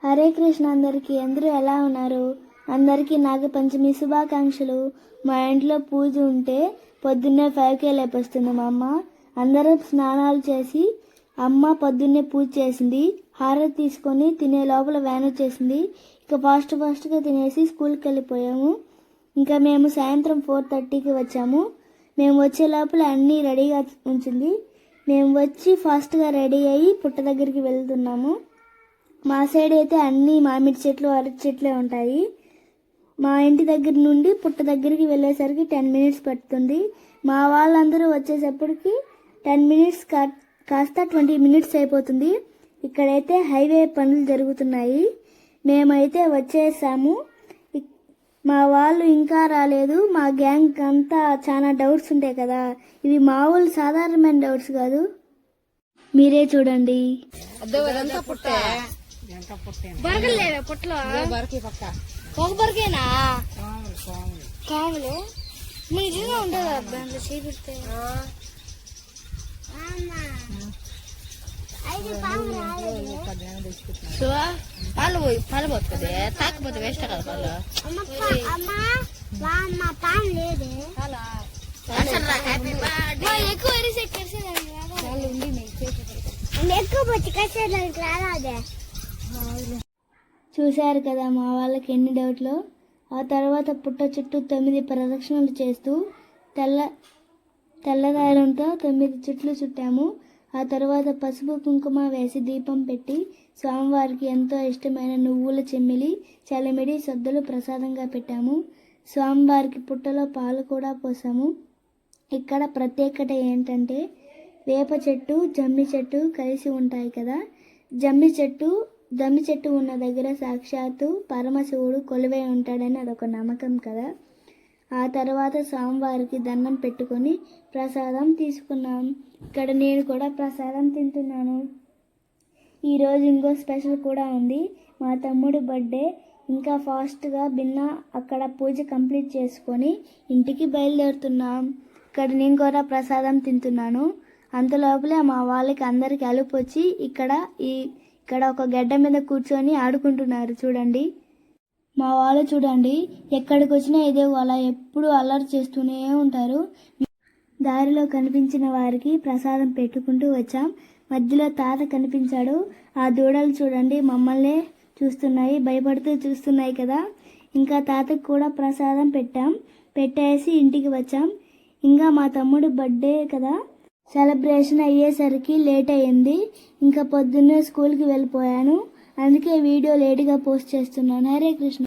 హరే కృష్ణ అందరికీ. అందరూ ఎలా ఉన్నారు? అందరికీ నాగపంచమి శుభాకాంక్షలు. మా ఇంట్లో పూజ ఉంటే పొద్దున్నే 5కే లేపొస్తుంది మా అమ్మ. అందరం స్నానాలు చేసి అమ్మ పొద్దున్నే పూజ చేసింది. హారతి తీసుకొని తినే లోపల వ్యాన్ వచ్చేసింది. ఇక ఫాస్ట్గా తినేసి స్కూల్కి వెళ్ళిపోయాము. ఇంకా మేము సాయంత్రం 4:30కి వచ్చాము. మేము వచ్చే లోపల అన్నీ రెడీగా ఉంచింది. మేము వచ్చి ఫాస్ట్గా రెడీ అయ్యి పుట్ట దగ్గరికి వెళ్తున్నాము. మా సైడ్ అయితే అన్ని మామిడి చెట్లు, అరటి చెట్లే ఉంటాయి. మా ఇంటి దగ్గర నుండి పుట్ట దగ్గరికి వెళ్ళేసరికి 10 మినిట్స్ పడుతుంది. మా వాళ్ళందరూ వచ్చేసప్పటికి 10 మినిట్స్ కాస్త 20 మినిట్స్ అయిపోతుంది. ఇక్కడైతే హైవే పనులు జరుగుతున్నాయి. మేమైతే వచ్చేసాము. మా వాళ్ళు ఇంకా రాలేదు. మా గ్యాంగ్ అంతా చాలా డౌట్స్ ఉంటాయి కదా, ఇవి మామూలు సాధారణమైన డౌట్స్ కాదు. మీరే చూడండి. బరగలేవే పుట్లో ఒక బరకేనా కాములు నిజంగా ఉండదు దాంట్లో చేపిస్తే పాలు పోతుంది తాకపోతే వేస్ట్ కదా పాలు లేదే ఎక్కువ ఎక్కువ వచ్చి కసేదానికి రాదే. చూశారు కదా మా వాళ్ళకి ఎన్ని డౌట్లు. ఆ తర్వాత పుట్ట చుట్టూ 9 ప్రదక్షిణలు చేస్తూ తెల్లదారంతో 9 చుట్లు చుట్టాము. ఆ తర్వాత పసుపు కుంకుమ వేసి దీపం పెట్టి స్వామివారికి ఎంతో ఇష్టమైన నువ్వుల చెమ్మిలి, చలిమిడి, సద్దులు ప్రసాదంగా పెట్టాము. స్వామివారికి పుట్టలో పాలు కూడా పోసాము. ఇక్కడ ప్రత్యేకత ఏంటంటే వేప చెట్టు, జమ్మి చెట్టు కలిసి ఉంటాయి కదా. జమ్మి చెట్టు ఉన్న దగ్గర సాక్షాత్తు పరమశివుడు కొలువై ఉంటాడని అదొక నమ్మకం కదా. ఆ తర్వాత స్వామివారికి దండం పెట్టుకొని ప్రసాదం తీసుకున్నాం. ఇక్కడ నేను కూడా ప్రసాదం తింటున్నాను. ఈరోజు ఇంకో స్పెషల్ కూడా ఉంది. మా తమ్ముడు బర్త్డే. ఇంకా ఫాస్ట్గా అక్కడ పూజ కంప్లీట్ చేసుకొని ఇంటికి బయలుదేరుతున్నాం. ఇక్కడ నేను కూడా ప్రసాదం తింటున్నాను. అంతలోపలే మా వాళ్ళకి అందరికి అలుపు వచ్చి ఇక్కడ ఒక గడ్డ మీద కూర్చొని ఆడుకుంటున్నారు చూడండి. మా వాళ్ళు చూడండి ఎక్కడికి వచ్చినా ఇదే అలా ఎప్పుడు అల్లరి చేస్తూనే ఉంటారు. దారిలో కనిపించిన వారికి ప్రసాదం పెట్టుకుంటూ వచ్చాం. మధ్యలో తాత కనిపించాడు. ఆ దూడలు చూడండి మమ్మల్నే చూస్తున్నాయి, భయపడుతూ చూస్తున్నాయి కదా. ఇంకా తాతకు కూడా ప్రసాదం పెట్టేసి ఇంటికి వచ్చాం. ఇంకా మా తమ్ముడు బర్త్డే కదా, సెలబ్రేషన్ అయ్యేసరికి లేట్ అయ్యింది. ఇంకా పొద్దున్నే స్కూల్కి వెళ్ళిపోయాను. అందుకే వీడియో లేట్గా పోస్ట్ చేస్తున్నాను. హరే కృష్ణ.